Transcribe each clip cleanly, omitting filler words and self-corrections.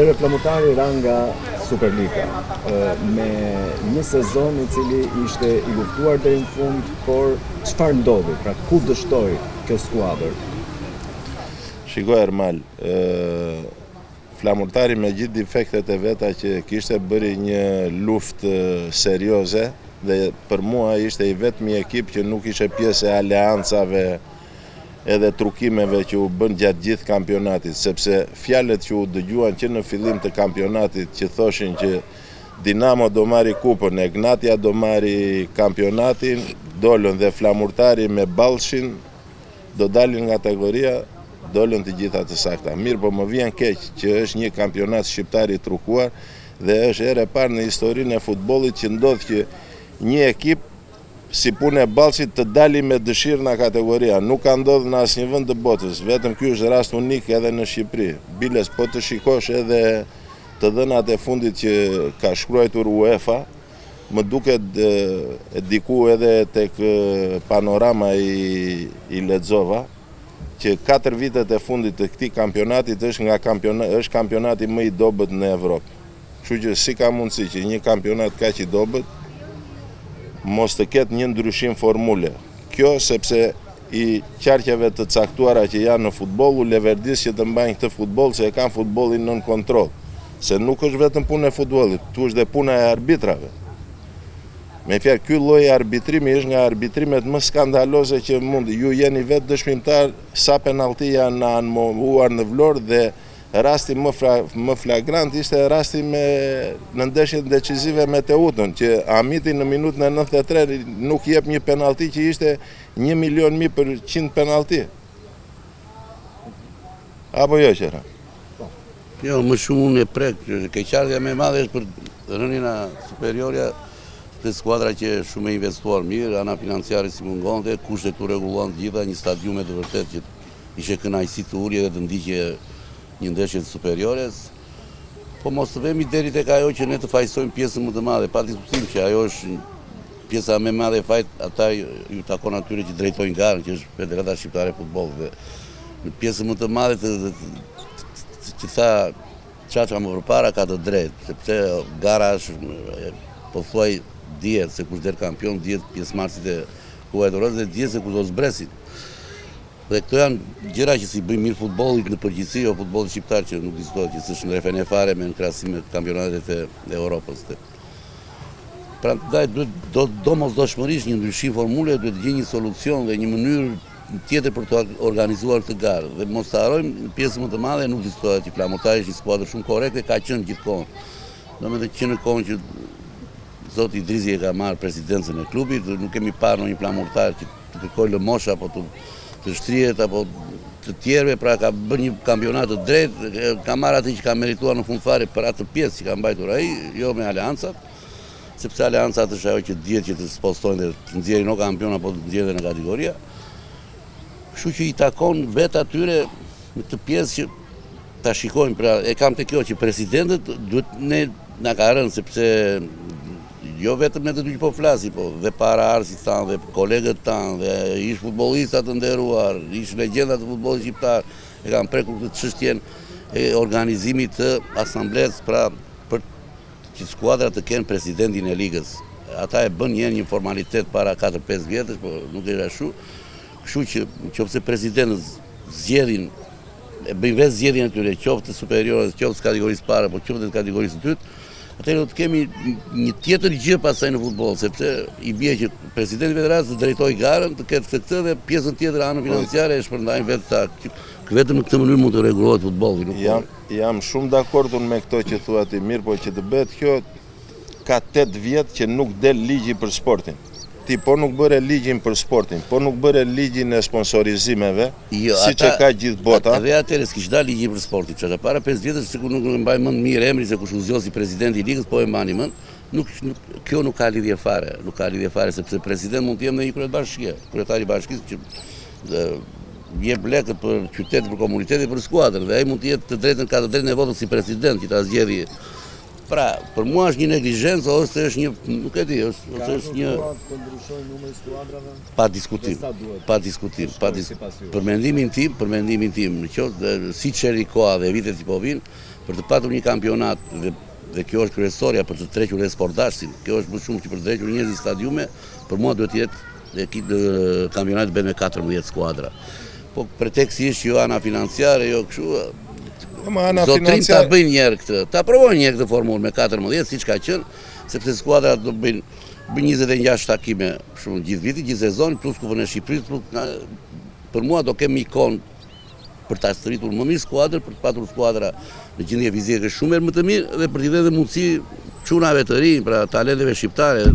Atëherë Flamurtari ra nga Superliga me një sezon i cili ishte i luftuar deri në fund, por çfarë ndodhi? Pra ku dështoi kjo skuadër? Shiko Ermal, Flamurtari me gjithë defektet e veta që kishte bëri një luftë serioze dhe për mua ishte i vetmi ekip që nuk ishe pjesë e aleancave edhe trukimeve që u bën gjatë gjithë kampionatit, sepse fjalët që u dëgjuan që në fillim të kampionatit që thoshin që Dinamo do marri kupën, Egnatia do marri kampionatin, dolën dhe Flamurtari me Ballshin do dalin nga kategoria, dolën të gjitha të sakta. Mirë, po më vjen keq që është një kampionat shqiptar i trukuar dhe është herë e parë në historinë e futbollit që ndodh që një ekip si punë e Ballsit të dali me dëshirë nga kategoria. Nuk ka ndodhur në asnjë vend të botës, vetëm ky është rast unik edhe në Shqipëri. Biles, po të shikosh edhe të dhënat e fundit që ka shkruar UEFA, më duket diku edhe tek panorama i lexova që 4 vitet e fundit të këtij kampionatit është kampionati më i dobët në Evropë. Kështu që si ka mundësi që një kampionat kaq i dobët mos të ketë një ndryshim formule. Kjo sepse i qarqeve të caktuara që janë në futboll u leverdis që të mbajnë këtë futboll se e kanë futbollin nën kontroll. Se nuk është vetëm punë e futbollit, tu është dhe puna e arbitrave. Me fjalë, ky lloj arbitrimi është nga arbitrimet më skandaloze që mund. Ju jeni vetë dëshmitar sa penallti janë anulluar në Vlorë dhe rasti më flagrant ishte rasti në ndeshjen decisive me Teutën, që Amiti në minutën e 93 nuk jep një penallti që ishte 1.000.000 për 100 penallti. Apo jo qëra? Jo, më shumë unë e prek, keqardhja më e madhe është për rënina superiorja të skuadra që shumë e investuar mirë, ana financiare si mungonte, kushtet u rregulluan të gjitha, një stadium të vërtet që ishte kënaqësi të urje dhe të ndiqje një ndeshje të superiores, po mos të vemi deri tek ajo që ne të fajsojmë pjesën më të madhe, pa diskutim që ajo është pjesa më e madhe e fajt, ata ju takon atyre që drejtojnë garën, që është Federata Shqiptare e Futbollit. Në pjesën më të madhe që tha Çaça më përpara ka të drejtë, sepse gara është po thuaj dihet se kush del kampion, dihet pjesëmarrësit e kuajtorës dhe dihet se kush do zbresin. Dhe këto janë gjëra që si bëjmë mirë futbollit në përgjithësi, o futbollit shqiptar që nuk diskutohet që s'është në refene fare me në krahasim me kampionatet e Europës. Prandaj do mosdoshmërisht një ndryshim formule, duhet të gjejmë një solucion dhe një mënyrë tjetër për të organizuar këtë garë. Dhe mos të harrojmë, në pjesën më të madhe nuk diskutohet që Flamurtari është një skuadër shumë korrekte, ka qenë gjithkohon. Domethënë që në kohën që zoti Idrizi e ka marrë presidencën e klubit, nuk kemi parë ndonjë Flamurtar që të kërkojë lëmosh apo të shtrihet apo të tjerëve, pra ka bërë një kampionat të drejtë, ka marrë atë që ka merituar në fund fare për atë pjesë që ka mbajtur ai, jo me aleancat, sepse aleancat është ajo që dihet që të spostojnë dhe të nxjerrin o kampion apo të nxjerrin në kategoria. Kështu që i takon vetë atyre në këtë pjesë që ta shikojmë, pra e kam te kjo që presidentët duhet ne na ka rënë, sepse jo vetëm ne të dy që po flasim, po dhe para arsit tanë, dhe kolegët tanë, dhe ish futbollistat të nderuar, ish legjendat të futbollit shqiptar, e kanë prekur këtë çështjen e organizimit të asamblesë, pra për që skuadrat të kenë presidentin e ligës. Ata e bën një formalitet para 4-5 vjetësh, po nuk është ashtu. Kështu që nëse presidentët zgjedhin, e bëjnë vetë zgjedhjen e tyre, qoftë të superiores, qoftë të kategorisë parë, po qoftë të kategorisë dytë, atëherë do të kemi një tjetër gjë pastaj në futboll, sepse i bie që presidenti i federatës të drejtojë garën, të ketë këtë dhe pjesën tjetër anën financiare e shpërndajnë vetë ta. Vetëm në këtë mënyrë mund të rregullohet futbolli. Jam shumë dakord me këto që thua ti, mirë, po që të bëhet kjo ka 8 vjet që nuk del ligji për sportin. Ti po nuk bëre ligjin për sportin, po nuk bëre ligjin e sponsorizimeve, siç e ka gjithë bota. Edhe atëherë s'kish dalë ligji për sportin, çka para 5 vjetësh sikur nuk mbaj mend mirë emrin se kush u zgjosi presidenti i ligës, po e mbani mend. Kjo nuk ka lidhje fare, sepse president mund të jetë në një kryetari kryetari i bashkisë që jep lekët për qytet, për komunitet dhe për skuadrë, dhe ai mund të jetë ka të drejtën e votës si president që ta zgjedhë Pra, për mua është një neglizhencë ose është një, nuk e di, ose është një të ndryshojë numri i skuadrave? pa diskutim. Për mendimin tim, në qoftë si çeri koha dhe vitet që po vinë, për të patur një kampionat dhe kjo është kryesorja për të trequr dhe sportashtin, kjo është më shumë që për të trequr njerëz në stadiume, për mua duhet të jetë kampionati bëhet me 14 skuadra. Po preteksti është jo ana financiare, jo kështu. Zotrim ta bëjnë njerë këtë, ta provojnë njerë këtë formulë me 14, siç ka qenë, sepse skuadrat do bëjnë 26 takime shumë gjithë viti, gjithë sezon, plus Kupën e Shqipërisë, për mua do kemi ikon për ta rritur më mirë skuadrë, për të patur skuadra në gjendje fizike shumë më të mirë dhe për t'i dhënë mundësi çunave të rinj, pra talenteve shqiptare.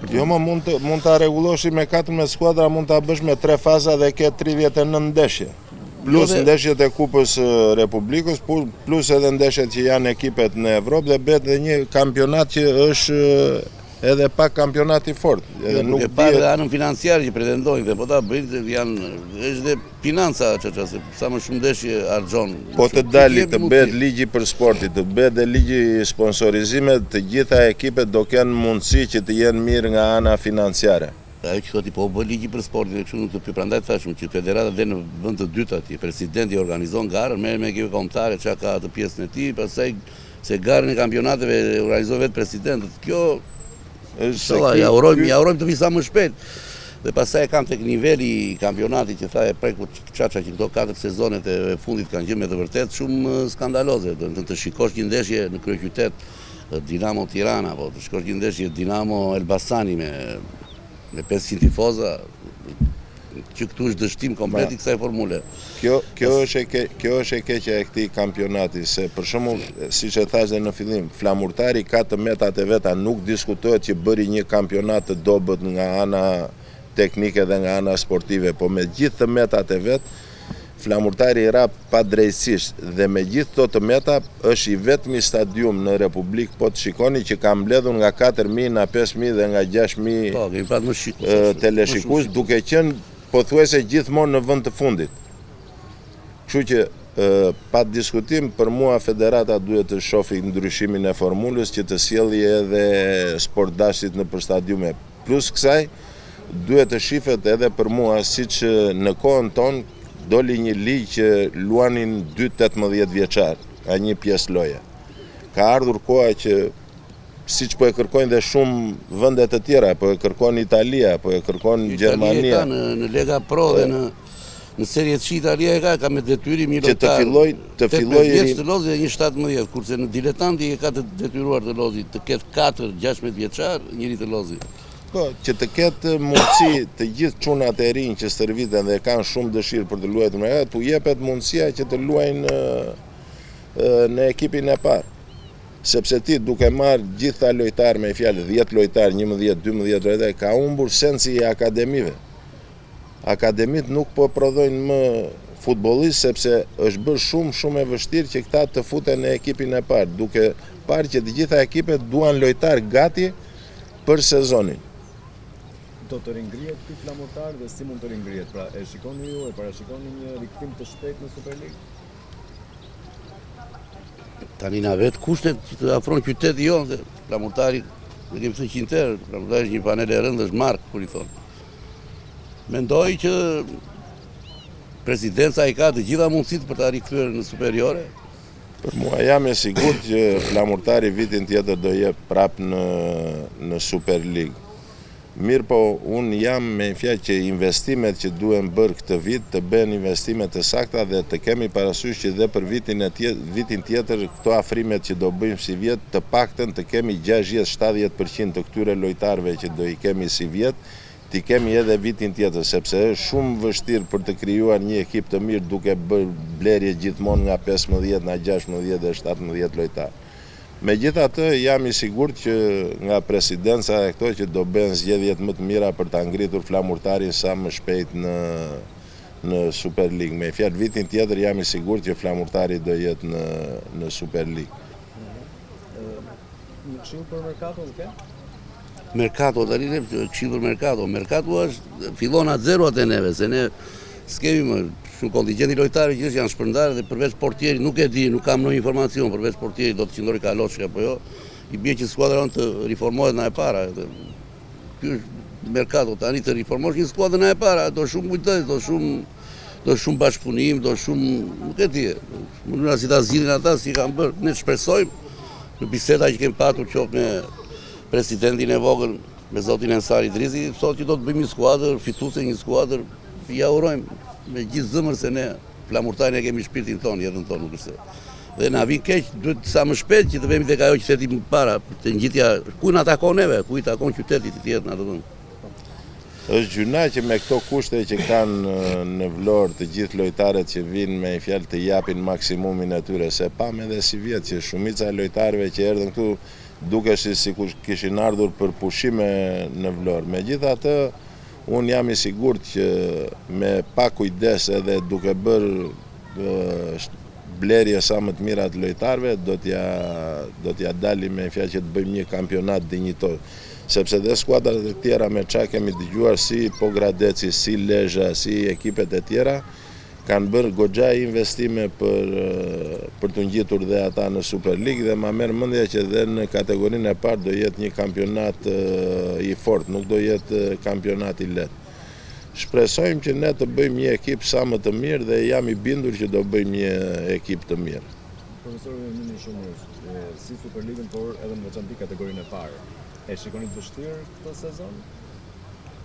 Jo, më mund ta rregullosh me 14 skuadra, mund ta bësh me 3 faza dhe ke 39 ndeshje. Plus ndeshjet e Kupës Republikës, plus edhe ndeshjet që janë ekipet në Evropë dhe bëhet dhe një kampionat që është edhe pak kampionat i fort. Nuk e parë dhe anën financiare që pretendojnë dhe po ta bëjnë është dhe financa që sa më shumë ndeshje argjon. Po të dali të bëhet ligji për sportit, të bëhet dhe ligji sponsorizimet, të gjitha ekipet do kenë mundësi që të jenë mirë nga ana financiare. Ajo që thoti po bë ligji për sportin dhe kështu nuk të prandaj thashëm që federata dhe në vend të dytë atje, presidenti organizon garën, merr me ekipet kombëtare çka ka atë pjesën e tij, pastaj se garën e kampionateve organizon vetë presidenti. Kjo është ja urojmë të vi sa më shpejt. Dhe pastaj kanë tek niveli i kampionatit që tha e prekur Çaça që këto 4 sezonet e fundit kanë qenë me të vërtet shumë skandaloze. Do të shikosh një ndeshje në kryeqytet Dinamo Tirana, apo të shikosh një ndeshje Dinamo Elbasani me 500 tifoza, që këtu është dështim komplet i kësaj formule. Kjo është e keqja e këtij kampionati, se për shembull, siç e thash në fillim, Flamurtari ka të metat e veta, nuk diskutohet që bëri një kampionat të dobët nga ana teknike dhe nga ana sportive, po me gjithë të metat e vet, Flamurtari i ra pa drejtësisht dhe me gjithë këto të meta është i vetmi stadium në Republikë, po të shikoni që ka mbledhur nga 4.000 nga 5.000 dhe nga 6.000 teleshikues, duke qenë pothuajse gjithmonë në vend të fundit. Kështu që pa diskutim për mua federata duhet të shohë ndryshimin e formulës që të sjellë edhe sportdashtit në për stadiume. Plus kësaj duhet të shifet edhe për mua siç në kohën tonë doli një ligj që luanin 2-18 vjeçar, ka një pjesë loje. Ka ardhur koha që, siç po e kërkojnë dhe shumë vende të tjera, po e kërkon Italia, po e kërkon Gjermania. Në Lega Pro dhe në Serie C Italia ka me detyrim një lojtar. Që të filloj 18 të lodhi dhe një 17, kurse në diletanti ka të detyruar të lodhi, të ketë 4-16 vjeçar, njëri të lodhi. Po, që të ketë mundësi të gjithë çunat e rinj që stërviten dhe kanë shumë dëshirë për të luajtur me ata, tu jepet mundësia që të luajnë në ekipin e parë. Sepse ti duke marrë gjitha lojtarë me fjalë 10 lojtarë, 11, 12 lojtarë, ka humbur sensi i akademive. Akademit nuk po prodhojnë më futbollistë sepse është bërë shumë e vështirë që këta të futen në ekipin e parë, duke parë që të gjitha ekipet duan lojtarë gati për sezonin. Do të ringrihet ky Flamurtar dhe si mund të ringrihet? Pra, e shikoni ju, e parashikoni një rikthim të shpejtë në Superligë? Tani na vet kushtet që të afron qyteti jonë, Flamurtari, ne kemi thënë qinter, Flamurtari është një panel e rëndë, është mark, kur i thonë. Mendoj që presidenca i ka të gjitha mundësitë për ta rikthyer në superiore. Për mua jam e sigurt që Flamurtari vitin tjetër do jep prapë në Superligë. Mirë po, unë jam me fjalë që investimet që duhen bërë këtë vit të bëhen investimet të sakta dhe të kemi parasysh që dhe për vitin tjetër këto afrimet që do bëjmë si vjet të paktën të kemi 60-70% të këtyre lojtarëve që do i kemi si vjet, t'i kemi edhe vitin tjetër, sepse është shumë vështirë për të krijuar një ekip të mirë duke bërë blerje gjithmonë nga 15, nga 16 dhe 17 lojtarë. Megjithatë, jam i sigurt që nga presidenca e këto që do bëhen zgjedhjet më të mira për ta ngritur Flamurtarin sa më shpejt në Superligë. Me fjalë vitin tjetër jam i sigurt që Flamurtari do jetë në Superligë. Një këshill për Mercaton ke? Mercato, tani ne këshill për Mercato. Mercato është fillon atë zero atë neve, se ne s'kemi më shumë kontingjenti lojtarë që janë shpërndarë dhe përveç portieri nuk e di, nuk kam ndonjë informacion, përveç portieri do të qëndrojë Kaloçi apo jo, i bie që skuadra të riformohet nga e para. Ky është merkato tani të riformosh një skuadër nga e para, do shumë kujdes, do shumë bashkëpunim, do shumë, nuk e di. Mënyra si ta zgjidhin ata si kanë bërë, ne shpresojmë në biseda që kemi patur qoftë me presidentin e vogël, me zotin Ensar Idrizi, thotë që do të bëjmë një skuadër, fituese një skuadër, ja urojmë me gjithë zëmër se ne flamurtarin e kemi shpirtin tonë, jetën tonë nuk është. Dhe na vin keq, duhet sa më shpejt që të vemi tek ajo që theti më para, të ngjitja ku na takon neve, ku i takon qytetit të tjetër, na të thonë. Është gjuna që me këto kushte që kanë në Vlorë të gjithë lojtarët që vinë me fjalë të japin maksimumin e tyre, se pam edhe si vjetë që shumica e lojtarëve që erdhën këtu dukesh si kishin ardhur për pushime në Vlorë. Megjithatë, unë jam i sigurt që me pak kujdes edhe duke bërë blerje sa më të mira të lojtarëve, do t'ja dalim me fjalë që të bëjmë një kampionat dinjitor. Sepse dhe skuadrat e tjera me qa kemi dëgjuar si Pogradeci, si Lezhë, si ekipet e tjera, kanë bërë goxha investime për të ngjitur dhe ata në Super League dhe ma merr mendja që dhe në kategorinë e parë do jetë një kampionat i fortë, nuk do jetë kampionat i lehtë. Shpresojmë që ne të bëjmë një ekip sa më të mirë dhe jam i bindur që do bëjmë një ekip të mirë. Profesor Mini shumë si Super League-ën, por edhe në veçanti kategorinë e parë. E shikoni të vështirë këtë sezon?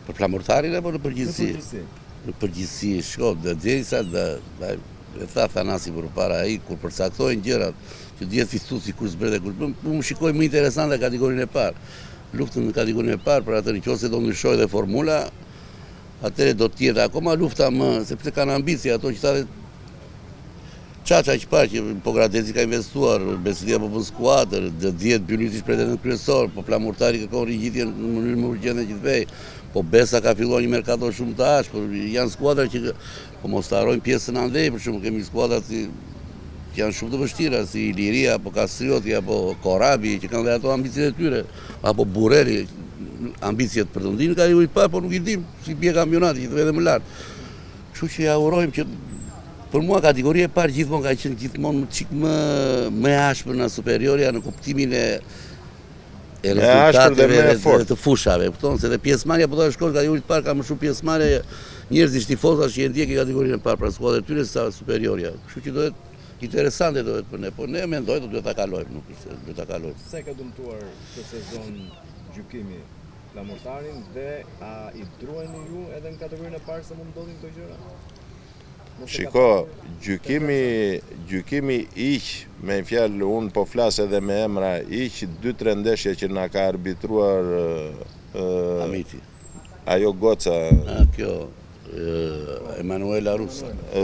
Për flamurtarin apo në përgjithësi? Në përgjithësi, shko, derisa e tha Thanasi përpara ai kur përcaktojnë gjërat që dihet fituesi kush zbret e kush bën, më shikoj më interesante kategorinë e parë. Luftën në kategorinë e parë për atë nëse do ndryshojë dhe formula, atëherë do të jetë akoma lufta më, sepse kanë ambicie ato që thotë Çaça që parë që Pogradeci ka investuar, Beslia po bën skuadër, do dihet Byllyti pretendent kryesor, po flamurtari kërkon rigjitjen në mënyrë më urgjente që të vej. Po Besa ka filluar një merkato shumë të ashpër, po janë skuadra që po mos të harrojmë pjesën andej, për shembull kemi skuadra që janë shumë të vështira, si Iliria, apo Kastrioti, apo Korabi, që kanë dhe ato ambiciet e tyre, apo Burreri, ambiciet për të ndinë ka ju i parë, po nuk i dim si bie kampionati, që të vete më lart. Kështu që ja urojmë që për mua kategoria e parë gjithmonë ka qenë gjithmonë më e ashpër nga superioria në kuptimin e rezultateve të fushave. Kupton se dhe pjesëmarrja po do të shkojë kategoria e parë ka më shumë pjesëmarrje njerëzish tifozash që ndjekin kategorinë e parë pra skuadrat e tyre sa superioria. Kështu që do jetë interesante do jetë për ne, po ne mendoj do duhet ta kalojmë, nuk është duhet ta kalojmë. Sa ka dëmtuar këtë sezon gjykimi flamurtarin dhe a i drueni ju edhe në kategorinë e parë se mund ndodhin këto gjëra? Shiko, gjykimi iq, me fjalë unë po flas edhe me emra, iq 2-3 ndeshje që na ka arbitruar Amiti. Ajo goca Kjo Emanuela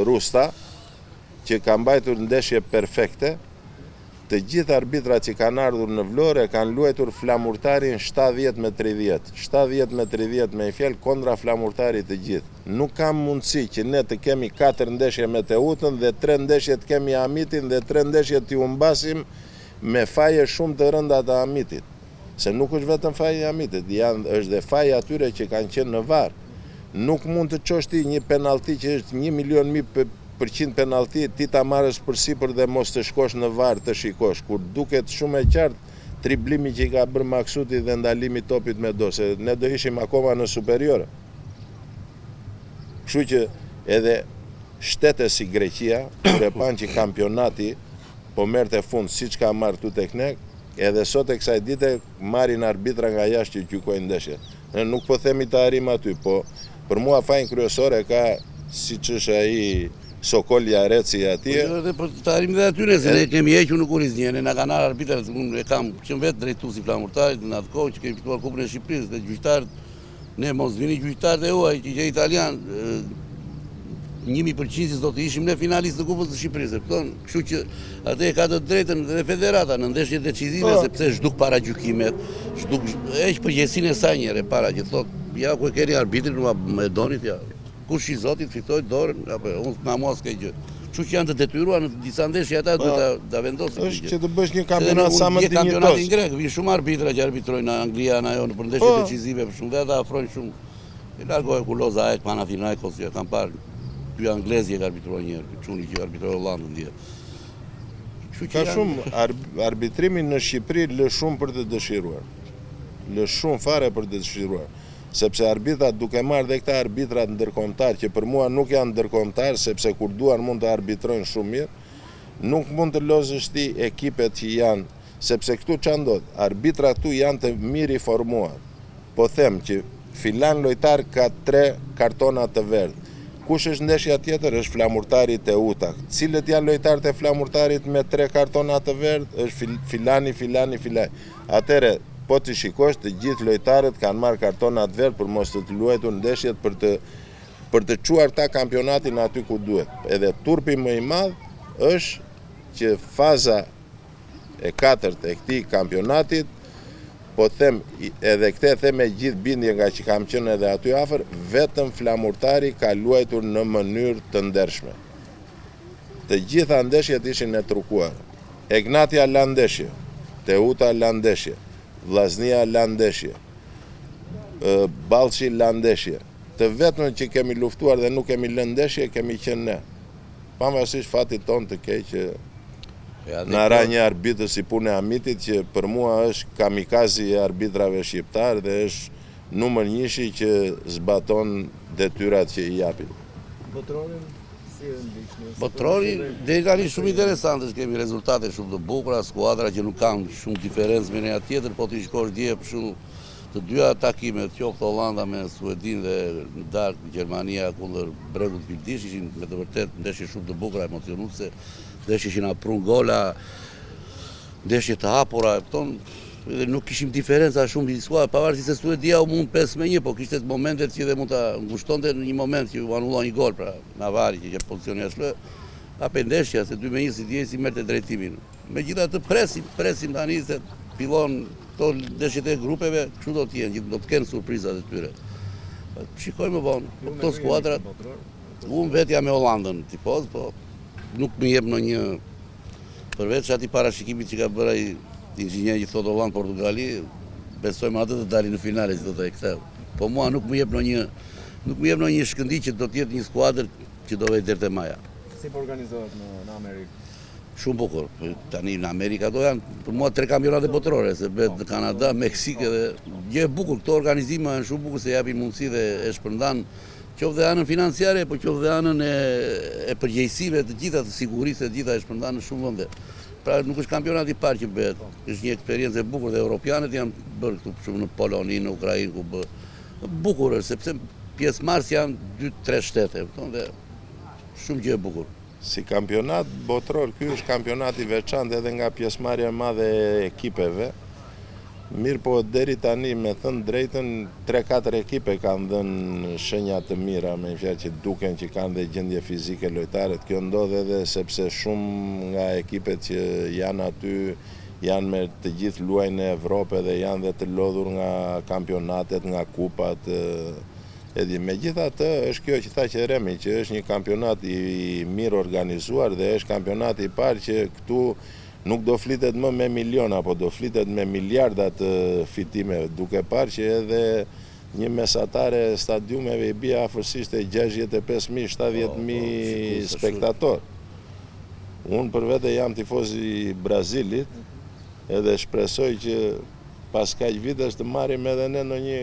Rusta, që ka mbajtur ndeshje perfekte. Të gjithë arbitrat që kanë ardhur në Vlorë kanë luajtur flamurtarin 70-30. 70-30 me fjalë kondra flamurtarit të gjithë. Nuk kam mundësi që ne të kemi 4 ndeshje me Teutën dhe 3 ndeshje të kemi Amitin dhe 3 ndeshje të humbasim me faje shumë të rënda të Amitit. Se nuk është vetëm faje e Amitit, është dhe faje atyre që kanë qenë në VAR. Nuk mund të çosh ti një penallti që është 1.000.000% penallti, ti ta marrësh përsipër dhe mos të shkosh në VAR të shikosh, kur duket shumë e qartë triblimi që i ka bërë Maksuti dhe ndalimi topit me dorë, se ne do ishim akoma në superiore. Kështu që edhe shtete si Greqia, kur e pan që kampionati po merrte fund siç ka marrë tu tek ne, edhe sot e kësaj dite marrin arbitra nga jashtë që gjykojnë ndeshje. Ne nuk po themi të arrim aty, po për mua fajin kryesore ka siç është ai Sokolja Reci atje. Po të arrim dhe aty se ne kemi hequr në Kuriznie, ne na kanë marrë arbitrat, unë e kam qenë vetë drejtuesi flamurtarit në atë kohë që kemi fituar Kupën e Shqipërisë dhe gjyqtarët, ne mos vini gjyqtarët e huaj që janë italian, 100% do të ishim ne finalistë të Kupës së Shqipërisë, kupton? Kështu që atë e ka të drejtën dhe federata në ndeshjet decisive sepse zhduk para gjykimet, zhduk heq përgjegjësinë e saj njëre para që thotë ja ku e keni arbitrin më donit ja. Kush i zotit fitoj dorën apo unë na mos ke gjë. Kështu që janë të detyruar në disa ndeshje ata duhet ta vendosin. Është që të bësh një kampionat sa më dinjitoz. Kampionati grek, vin shumë arbitra që arbitrojnë në Anglia në ajo në ndeshje decisive për shumë dhe ata afrojnë shumë. E largohet Kuloza Panathinaikos që kanë parë ky anglezi e ka arbitruar një herë, çuni që arbitroi Hollandën dje. Ka shumë arbitrimi në Shqipëri lë shumë për të dëshiruar. Lë shumë fare për të dëshiruar. Sepse arbitrat duke marrë dhe këta arbitrat ndërkombëtar, që për mua nuk janë ndërkombëtar, sepse kur duan mund të arbitrojnë shumë mirë, nuk mund të lozësh ti ekipet që janë, sepse këtu ç'a ndodh, arbitrat këtu janë të mirë i formuar. Po them që filan lojtar ka 3 kartona të verdh. Kush është ndeshja tjetër? Është flamurtari Teuta. Cilët janë lojtarët e flamurtarit me 3 kartona të verdh? Është filani. Atëre, po të shikosh, të gjithë lojtarët kanë marrë kartona të verdh për mos të luajtur ndeshjet për të çuar ta kampionatin aty ku duhet. Edhe turpi më i madh është që faza e 4 e këtij kampionatit, po them edhe këtë them me gjithë bindje nga që kam qenë edhe aty afër, vetëm flamurtari ka luajtur në mënyrë të ndershme. Të gjitha ndeshjet ishin e trukuar. Egnatia la ndeshje, Teuta la ndeshje, Vllaznia la ndeshje, Ballçi la ndeshje. Të vetëm që kemi luftuar dhe nuk kemi lënë ndeshje kemi qenë ne. Pavarësisht fatit tonë të keq që në ra një arbitër si punë e Hamitit që për mua është kamikazi e arbitrave shqiptar dhe është numër 1 që zbaton detyrat që i japin. Botrorin si e ndiqni? Botrori deri tani shumë interesante, kemi rezultate shumë të bukura, skuadra që nuk kanë shumë diferencë me njëra tjetër, po ti shkosh dje për shumë të dyja takimet, qoftë Hollanda me Suedin dhe në darkë Gjermania kundër Bregut Pildish, ishin me të vërtet ndeshje shumë të bukura, emocionuese, ndeshje që na prun gola, ndeshje të hapura, nuk kishim diferenca shumë i skuadra, pavarësisht se Suedia u mund 5-1, po kishte momentet që dhe mund ta ngushtonte në një moment që u anullon një gol, pra Navari që jep pozicion jashtë, hape ndeshja se 2-1 si dje si merrte drejtimin. Megjithatë presim tani se fillon këto ndeshjet e grupeve, kështu do të jenë, do të kenë surprizat e tyre. Shikojmë më vonë, këto skuadrat, unë vetë jam me Hollandën tifoz, po nuk më jep në një përveç atij parashikimit që ka bërë ai inxhinieri që thotë Holland Portugali, besojmë atë të dalin në finale që do të ktheu. Po mua nuk më jep në një shkëndij që do të jetë një skuadër që do vej deri te maja. Si po organizohet në Amerikë? Shumë bukur. Tani në Amerikë ato janë për mua 3 kampionate botërore, se bëhet në Kanada, Meksik dhe gjë e bukur. Këto organizime janë shumë bukur se japin mundësi dhe e shpërndan qoftë dhe anën financiare, po qoftë dhe anën e përgjegjësive të gjitha të sigurisë të gjitha e shpërndan në shumë vende. Pra nuk është kampionati i parë që bëhet, është një eksperiencë e bukur dhe europianët janë bërë këtu shumë në Poloni, në Ukrainë ku bë. Bukur është sepse pjesëmarrës janë 2-3 shtete, dhe shumë gjë e bukur. Si kampionat botror, ky është kampionati veçantë edhe nga pjesëmarrja e madhe e ekipeve. Mirë po deri tani me thënë drejtën 3-4 ekipe kanë dhënë shenja të mira, me fjalë që duken që kanë dhe gjendje fizike lojtarët. Kjo ndodh edhe sepse shumë nga ekipet që janë aty janë me të gjithë luajnë në Evropë dhe janë dhe të lodhur nga kampionatet, nga kupat. Megjithatë është kjo që tha që Remi, që është një kampionat i mirë organizuar dhe është kampionati i parë që këtu nuk do flitet më me miliona, po do flitet me miliardat fitime, duke parë që edhe një mesatare stadiumeve i bie afërsisht e 65.000-70.000 spektator. Unë për vete jam tifoz i Brazilit edhe shpresoj që pas kaq vitesh të marrim edhe ne në një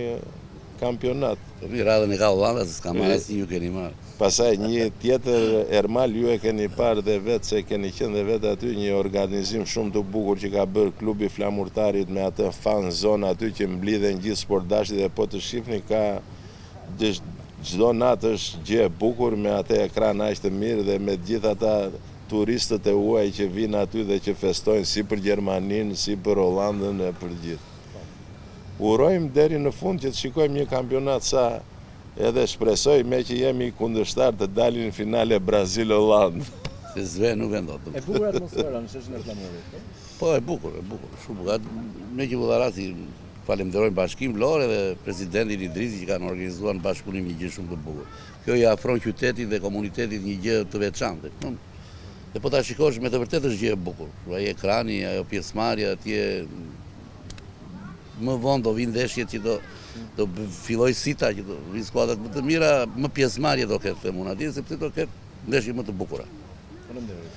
kampionat. Radhën e ka Hollanda, se s'ka marrë asnjë, ju keni marrë. Pastaj një tjetër Ermal, ju e keni parë dhe vetë se keni qenë dhe vetë aty, një organizim shumë të bukur që ka bërë klubi Flamurtarit me atë fan zone aty që mblidhen gjithë sportdashtit dhe po të shihni ka çdo natë është gjë e bukur me atë ekran aq të mirë dhe me gjithë ata turistët e huaj që vinë aty dhe që festojnë si për Gjermaninë, si për Hollandën e për gjithë. Urojmë deri në fund që të shikojmë një kampionat sa edhe shpresoj me që jemi kundërshtar të dalin në finale Brazil-Hollandë. Se zve nuk e ndodh. E bukur atmosfera në sheshin e Flamurit. Po e bukur, shumë bukur. Me që vëllarati falenderojmë Bashkim Lore dhe presidentin Idrisi që kanë organizuar në bashkëpunim një gjë shumë të bukur. Kjo i afron qytetit dhe komunitetit një gjë të veçantë. Dhe po ta shikosh me të vërtetë është gjë e bukur. Ai ekrani, ajo pjesëmarrja atje më vonë do vinë ndeshjet që Do filloj sita që do vinë skuadrat më të mira, më pjesëmarrje do ketë them unë atje, sepse do ketë ndeshje më të bukura. Faleminderit.